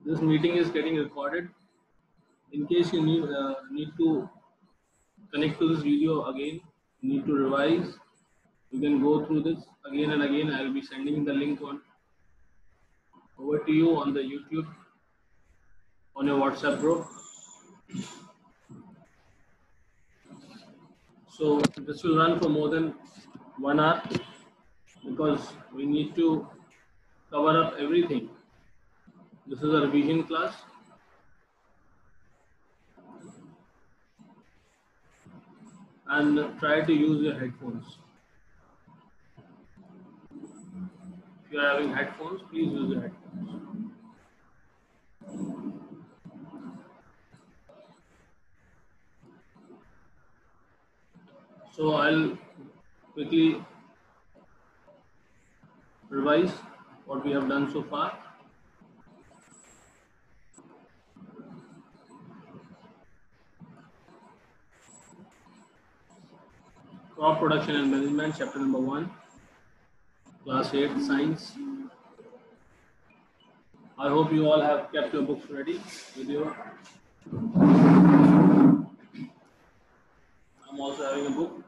This meeting is getting recorded. In case you need to connect to this video again, need to revise, you can go through this again and again. I will be sending the link over to you on the YouTube, on your WhatsApp group. So this will run for more than 1 hour because we need to cover up everything. This is a revision class. And try to use your headphones. If you are having headphones, please use your headphones. So I'll quickly revise what we have done so far. Crop production and management, chapter number 1, class 8, science. I hope you all have kept your books ready with you. I'm also having a book.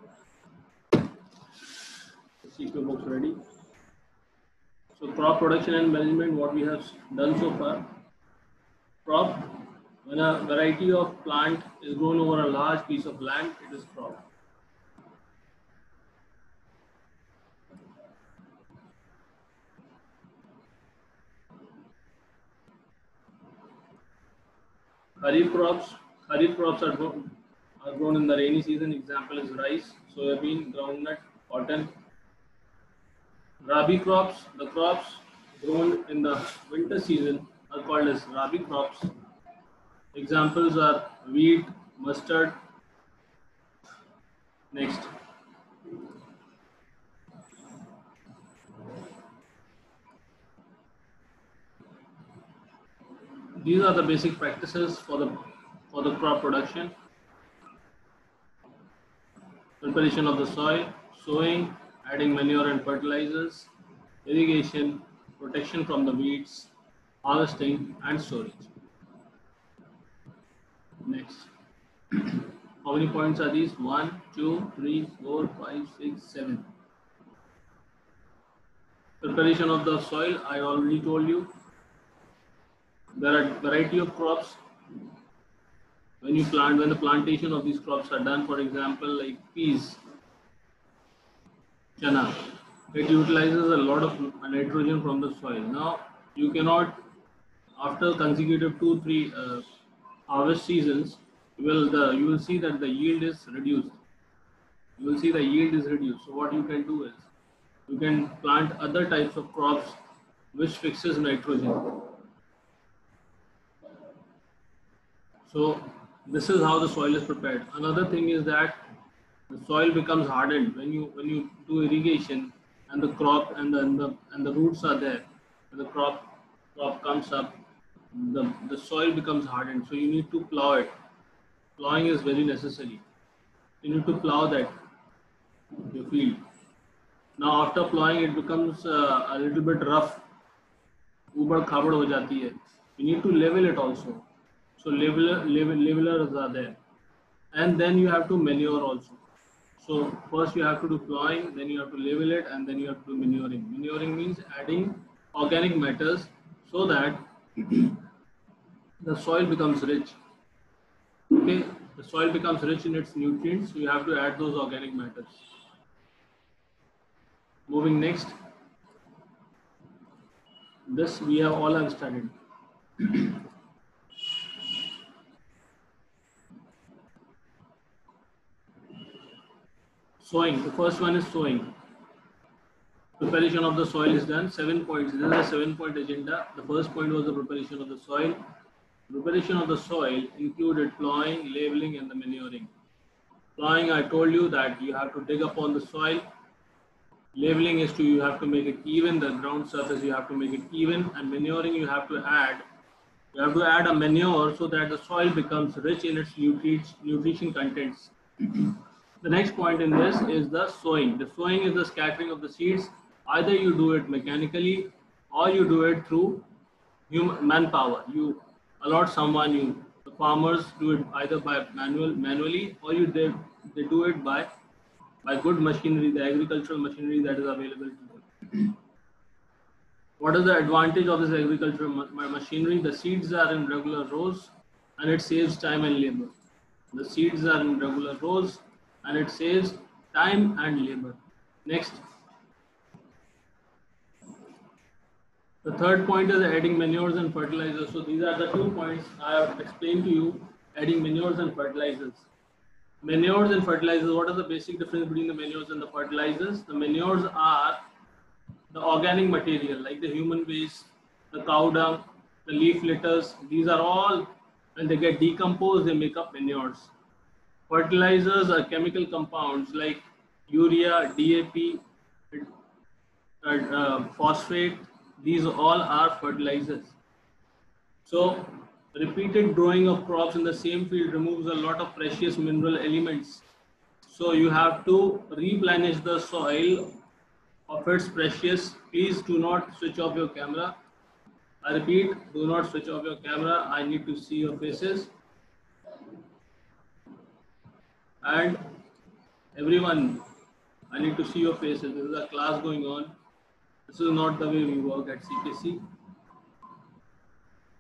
Keep your books ready. So crop production and management, what we have done so far. Crop, when a variety of plant is grown over a large piece of land, it is crop. Kharif crops are grown in the rainy season. Example is rice, soybean, groundnut, cotton. Rabi crops, the crops grown in the winter season are called as Rabi crops. Examples are wheat, mustard. Next. These are the basic practices for the crop production. Preparation of the soil, sowing, adding manure and fertilizers, irrigation, protection from the weeds, harvesting and storage. Next. How many points are these? 1, 2, 3, 4, 5, 6, 7. Preparation of the soil, I already told you. There are variety of crops. When the plantation of these crops are done, for example, like peas, chana, it utilizes a lot of nitrogen from the soil. Now, you cannot, after consecutive 2-3 harvest seasons, you will see that the yield is reduced. You will see the yield is reduced. So what you can do is, you can plant other types of crops which fixes nitrogen. So this is how the soil is prepared. Another thing is that the soil becomes hardened when you do irrigation and the crop and the roots are there. When the crop comes up, the soil becomes hardened. So you need to plow it. Plowing is very necessary. You need to plow that your field. Now after plowing, it becomes a little bit rough. Ubad khabad ho jati hai. You need to level it also. So levelers are there, and then you have to manure also. So first you have to do plowing, then you have to level it, and then you have to do manuring. Manuring means adding organic matters so that the soil becomes rich. Okay, the soil becomes rich in its nutrients, so you have to add those organic matters. Moving next, this we have all have studied. Sowing. The first one is sowing. Preparation of the soil is done. 7 points. This is a 7-point agenda. The first point was the preparation of the soil. Preparation of the soil included plowing, leveling, and the manuring. Plowing, I told you that you have to dig upon the soil. Leveling is you have to make it even. The ground surface you have to make it even. And manuring you have to add a manure so that the soil becomes rich in its nutrition contents. The next point in this is the sowing. The sowing is the scattering of the seeds. Either you do it mechanically or you do it through human manpower. You allot someone. The farmers do it either by manually, or they do it by good machinery, the agricultural machinery that is available to them. What is the advantage of this agricultural machinery? The seeds are in regular rows and it saves time and labor. The seeds are in regular rows and it saves time and labor. Next. The third point is adding manures and fertilizers. So these are the 2 points I have explained to you, adding manures and fertilizers. Manures and fertilizers, what is the basic difference between the manures and the fertilizers? The manures are the organic material like the human waste, the cow dung, the leaf litters. These are all, when they get decomposed, they make up manures. Fertilizers are chemical compounds like urea, DAP, phosphate. These all are fertilizers. So repeated growing of crops in the same field removes a lot of precious mineral elements. So you have to replenish the soil of its precious. Please do not switch off your camera. I repeat, do not switch off your camera. I need to see your faces. And everyone, I need to see your faces. There is a class going on. This is not the way we work at CKC.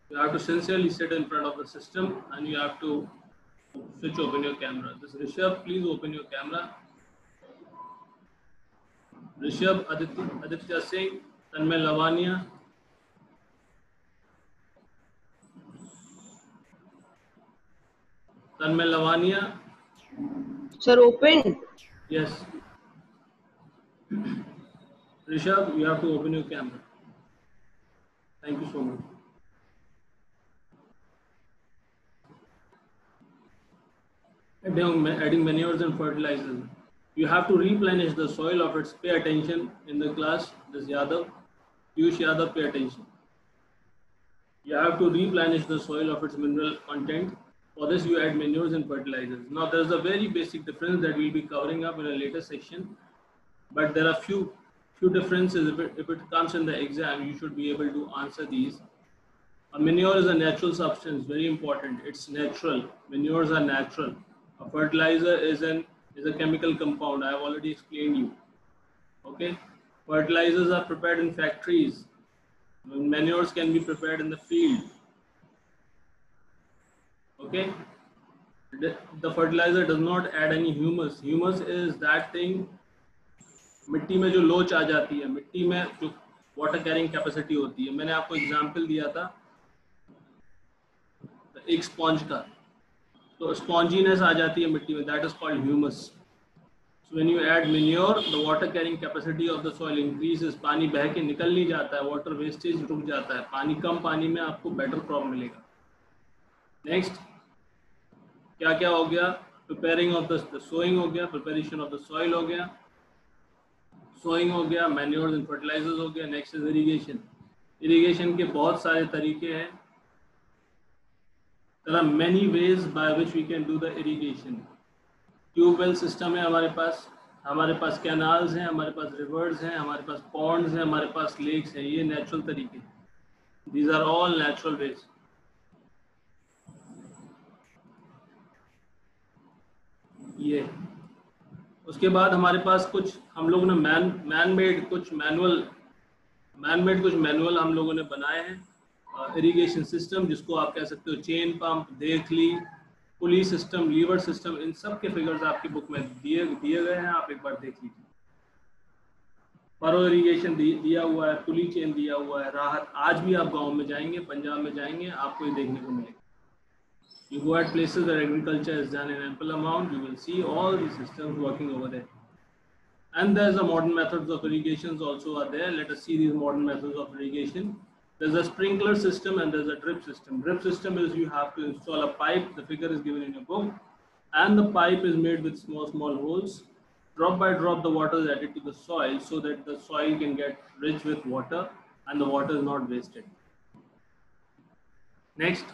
You have to sincerely sit in front of the system and you have to switch open your camera. This Rishabh, please open your camera. Rishabh, Aditya Singh, Tanmay Lavania. Tanmay Lavania. Sir, open. Yes. Rishabh, you have to open your camera. Thank you so much. Adding manures and fertilizers. You have to replenish the soil of its. Pay attention in the class. This Yadav, Piyush Yadav, pay attention. You have to replenish the soil of its mineral content. For this, you add manures and fertilizers. Now, there is a very basic difference that we'll be covering up in a later section. But there are few differences. If it comes in the exam, you should be able to answer these. A manure is a natural substance, very important. It's natural. Manures are natural. A fertilizer is a chemical compound. I have already explained you. Okay. Fertilizers are prepared in factories. Manures can be prepared in the field. Okay. The fertilizer does not add any humus. Humus is that thing. मिट्टी में जो लोच आ जाती है, मिट्टी में जो water carrying capacity होती है. मैंने आपको एग्जांपल दिया था एक स्पॉन्ज का, तो स्पॉन्जीनेस आ जाती है मिट्टी में, that is called humus. So when you add manure, the water carrying capacity of the soil increases. पानी बह के निकल नहीं जाता है, वाटर वेस्टेज रुक जाता है. कम पानी में आपको बेटर क्रॉप मिलेगा. नेक्स्ट क्या क्या हो गया? प्रिपेयरिंग ऑफ द सोइंग हो गया, प्रिपरेशन ऑफ द सॉइल हो गया, सोइंग हो गया, मैन्योर्स एंड फर्टिलाइजर्स हो गया. Next is irrigation. इरिगेशन के बहुत सारे तरीके हैं. There are many ways by which we can do the irrigation. Tube well system है हमारे पास कैनाल्स हैं, हमारे पास रिवर्स हैं, हमारे पास पॉन्ड्स हैं, हमारे पास लेक्स हैं. ये नेचुरल तरीके. These are all natural ways. ये उसके बाद हमारे पास कुछ हम लोगों ने मैन मेड कुछ मैनुअल हम लोगों ने बनाए हैं. इरिगेशन सिस्टम, जिसको आप कह सकते हो चेन पंप, देखली, पुली सिस्टम, लीवर सिस्टम, इन सब के फिगर्स आपकी बुक में दिए गए हैं. आप एक बार देख लीजिए. फरो इरिगेशन दिया हुआ है, पुली चेन दिया हुआ है, राहत. आज भी आप गांव में जाएंगे, पंजाब में जाएंगे, आपको ये देखने को मिलेगा. You go at places where agriculture is done in ample amount, you will see all these systems working over there. And there's the modern methods of irrigations also are there. Let us see these modern methods of irrigation. There's a sprinkler system and there's a drip system. Drip system is you have to install a pipe. The figure is given in your book. And the pipe is made with small holes. Drop by drop, the water is added to the soil so that the soil can get rich with water and the water is not wasted. Next.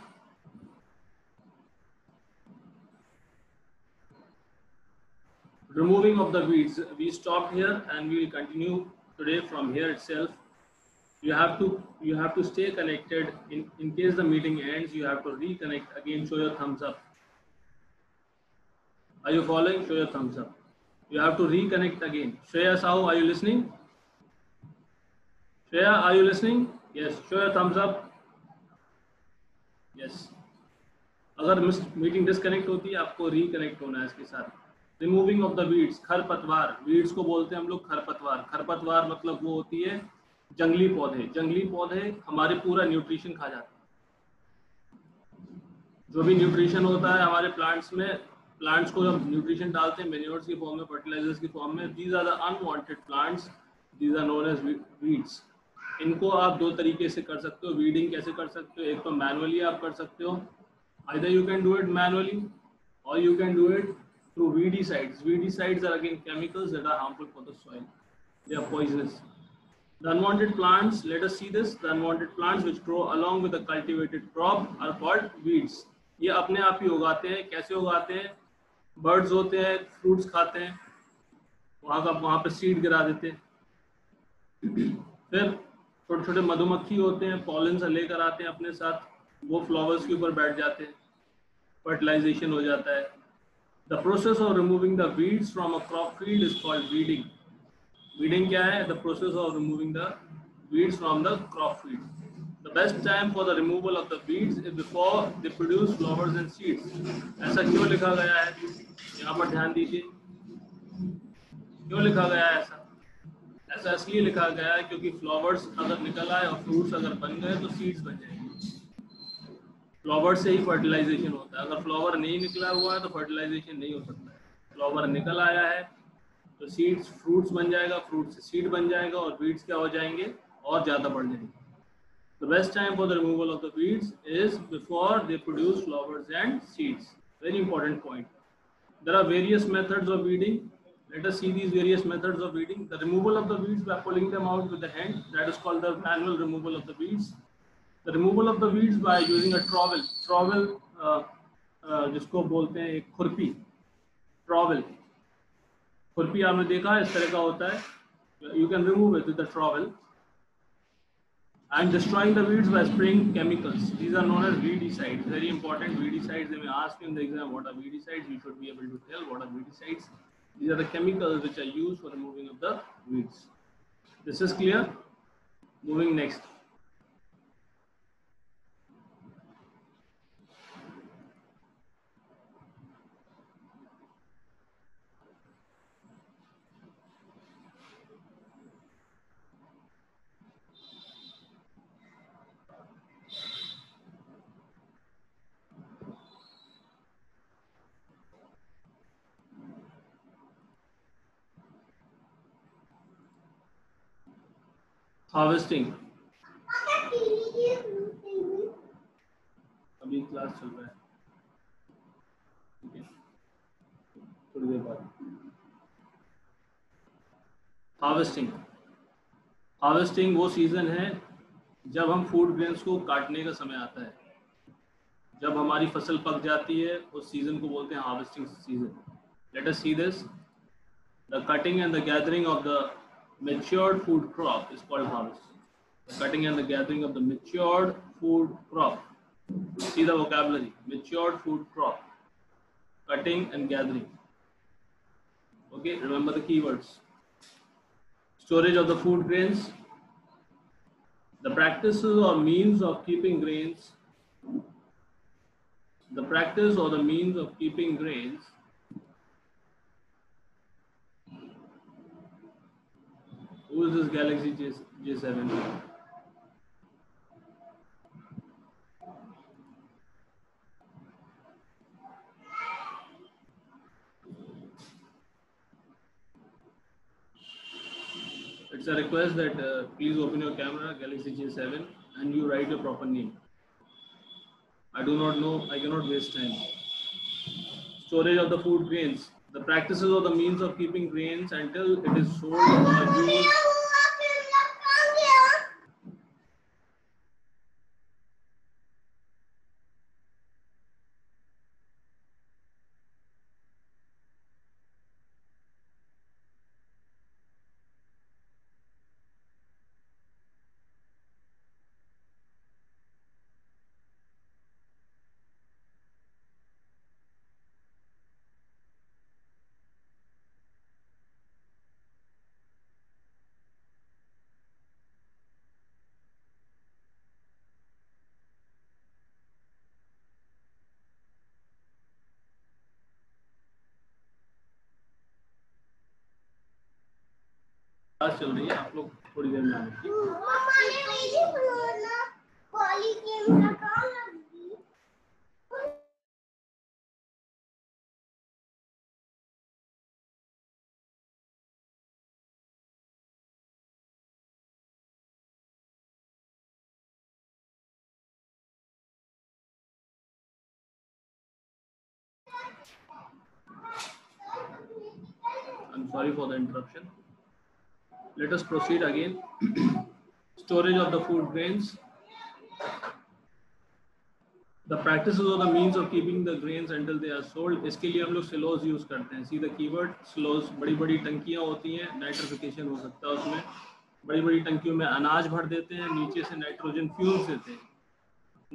Removing of the weeds. We stopped here and we will continue today from here itself. you have to stay connected. In case the meeting ends, you have to reconnect again. Show your thumbs up. Are you following? Show your thumbs up. You have to reconnect again. Shreya Sahu, are you listening? Shreya, are you listening? Yes. Show your thumbs up. Yes. अगर meeting disconnect होती है, आपको reconnect होना है इसके साथ. Removing of the weeds, खरपतवार. Weeds को बोलते हैं हम लोग खरपतवार. खरपतवार मतलब वो होती है जंगली पौधे. जंगली पौधे हमारे पूरा न्यूट्रिशन खा जाते हैं. जो भी न्यूट्रिशन होता है हमारे प्लांट्स में, प्लांट्स को जब न्यूट्रिशन डालते हैं मैन्योर्स की फॉर्म में, फर्टिलाइजर्स की फॉर्म में, these are the unwanted plants, these are known as weeds. इनको आप दो तरीके से कर सकते हो. वीडिंग कैसे कर सकते हो? एक तो मैनुअली आप कर सकते हो. Either you can do it manually or you can do it through weedicides. Weedicides are again chemicals that are harmful for the soil. They are poisonous. The unwanted plants, let us see this. The unwanted plants which grow along with the cultivated crop are called weeds. ये अपने आप ही उगाते हैं. कैसे उगाते हैं? Birds होते हैं, fruits खाते हैं, वहाँ पे सीड गिरा देते हैं. फिर छोटे छोटे मधुमक्खी होते हैं, पॉलन लेकर आते हैं अपने साथ, वो फ्लावर्स के ऊपर बैठ जाते हैं, फर्टिलाइजेशन हो जाता है. The process of removing the weeds from a crop field is called weeding. Weeding क्या है? The process of removing the weeds from the crop field. The best time for the removal of the weeds is before they produce flowers and seeds. ऐसा क्यों लिखा गया है? यहाँ पर ध्यान दीजिए. क्यों लिखा गया है ऐसा? ऐसा इसलिए लिखा गया है क्योंकि फ्लावर्स अगर निकल आए और फ्रूट्स अगर बन गए तो सीड्स बन जाएंगे. फ्लावर से ही फर्टिलाइजेशन होता है. अगर फ्लावर नहीं निकला हुआ है तो फर्टिलाइजेशन नहीं हो सकता है. फ्लावर निकल आया है तो सीड्स, फ्रूट्स बन जाएगा, फ्रूट से सीड बन जाएगा और वीड्स क्या हो जाएंगे? और ज़्यादा बढ़ जाएंगे. The best time for the removal of the weeds is before they produce flowers and seeds. Very important point. There are various methods of weeding. Let us see these various methods of weeding. The removal of the weeds by pulling them out with the hand, that is called the manual removal of the weeds. The removal of the weeds by using a trowel. Trowel जिसको बोलते हैं एक खुरपी. Trowel. खुरपी आपने देखा इस तरह का होता है. You can remove it with the trowel. And destroying the weeds by spraying chemicals. These are known as weedicides. Very important. Weedicides. They may ask you in the exam what are weedicides. You should be able to tell what are weedicides. These are the chemicals which are used for removing of the weeds. This is clear? Moving next. Harvesting. अभी class चल रहा है, ठीक है, थोड़ी देर बाद. Harvesting. Harvesting वो season है जब हम फूड ग्रेन्स को काटने का समय आता है. जब हमारी फसल पक जाती है उस सीजन को बोलते हैं harvesting season. Let us see this. The cutting and the gathering of the matured food crop is called harvesting. The cutting and the gathering of the matured food crop. See the vocabulary. Matured food crop. Cutting and gathering. Okay, remember the keywords. Storage of the food grains. The practices or means of keeping grains. The practice or the means of keeping grains. Who is this Galaxy J7? It's a request that please open your camera, Galaxy J7, and you write your proper name. I do not know, I cannot waste time. Storage of the food grains. The practices or the means of keeping grains until it is sold or used. Class चल रही है, आप लोग थोड़ी देर में आएंगे। I'm sorry for the interruption. Let us proceed again. Storage of the food grains. The practices or the means of keeping the grains until they are sold. इसके लिए हम लोग silos use करते हैं. See the keyword silos. बड़ी बड़ी टंकियां होती हैं, नाइट्रिफिकेशन हो सकता है उसमें. बड़ी बड़ी टंकियों में अनाज भर देते हैं, नीचे से नाइट्रोजन फ्यूम्स देते हैं.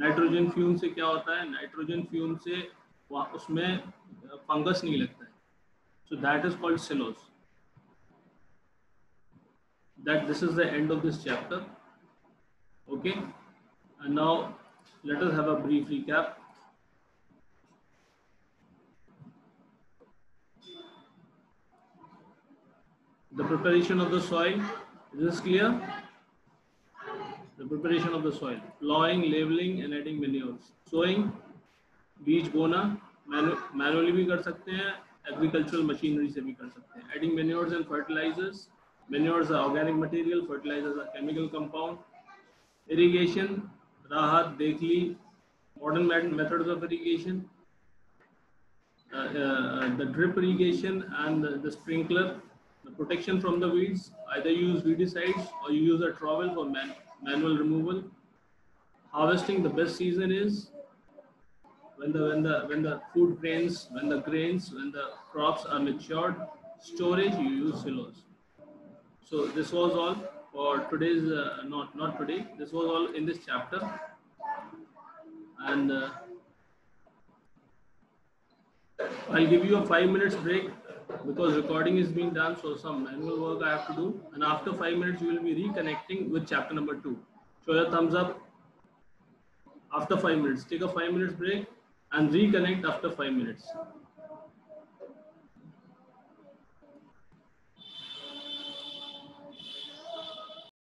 नाइट्रोजन फ्यूम से क्या होता है? नाइट्रोजन फ्यूम से उसमें फंगस नहीं लगता है. So that is called silos. That this is the end of this chapter. Okay, and now let us have a brief recap. The preparation of the soil, is this clear? The preparation of the soil, plowing, leveling and adding manures. Sowing, बीज बोना manually भी कर सकते हैं, agricultural machinery से भी कर सकते हैं. Adding manures and fertilizers. Manures are organic material, fertilizers are chemical compound. Irrigation, राहत, देखली, modern methods of irrigation. The drip irrigation and the sprinkler. The protection from the weeds, either you use weedicides or you use a trowel for manual removal. Harvesting, the best season is when the food grains, when the crops are matured. Storage, you use silos. So this was all for today's not today. This was all in this chapter, and I'll give you a 5 minutes break because recording is being done, so some manual work I have to do, and after 5 minutes you will be reconnecting with chapter number 2. Show your thumbs up after 5 minutes. Take a 5 minutes break and reconnect after 5 minutes.